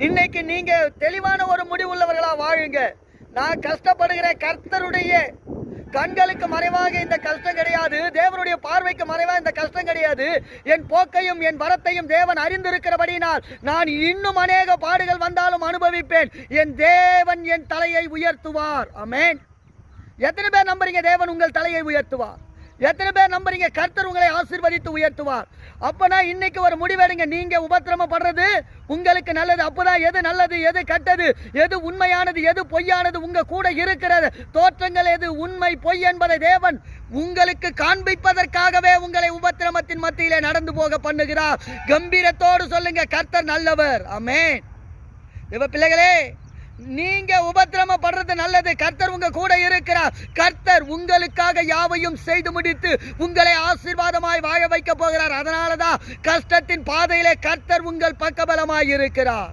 இன்னைக்கு நீங்க தெளிவான ஒரு முடிவுள்ளவர்களா வாழுங்க. நான் கஷ்டப்படுகிறேன், கர்த்தருடைய கண்களுக்கு மறைவாக இந்த கஷ்டம் கிடையாது, தேவனுடைய பார்வைக்கு மறைவாக இந்த கஷ்டம் கிடையாது. என் போக்கையும் என் வரத்தையும் தேவன் அறிந்திருக்கிறபடினால் நான் இன்னும் அநேக பாடுகள் வந்தாலும் அனுபவிப்பேன். என் தேவன் என் தலையை உயர்த்துவார். ஆமென். எத்தனை பேர் நம்புறீங்க தேவன் உங்கள் தலையை உயர்த்துவார்? எத்தனை பேர் நம்புறீங்க கர்த்தர் உங்களை ஆசீர்வதித்து உயர்த்துவார்? அப்பனா இன்னைக்கு ஒரு முடிவெடுங்க. நீங்க உபத்திரமப்படுறது உங்களுக்கு நல்லது. அப்பதான் எது நல்லது, எது கெட்டது, எது உண்மையானது, எது பொய்யானது, உங்க கூட இருக்கிற தோற்றங்கள் எது உண்மை பொய் என்பதை தேவன் உங்களுக்கு காண்பிப்பதற்காகவே உங்களை உபத்திரமத்தின் மத்தியிலே நடந்து போக பண்ணுகிறார். கம்பீரத்தோடு சொல்லுங்க, கர்த்தர் நல்லவர். ஆமென். தேவ பிள்ளைகளே, நீங்க உபத்திரமப்படுறது நல்லது. கர்த்தர் உங்க கூட இருக்கிறார். கர்த்தர் உங்களுக்காக யாவையும் செய்து முடித்து உங்களை ஆசீர்வாதமாய் வாழ வைக்க போகிறார். அதனாலதான் கஷ்டத்தின் பாதையிலே கர்த்தர் உங்கள் பக்கபலமாய் இருக்கிறார்.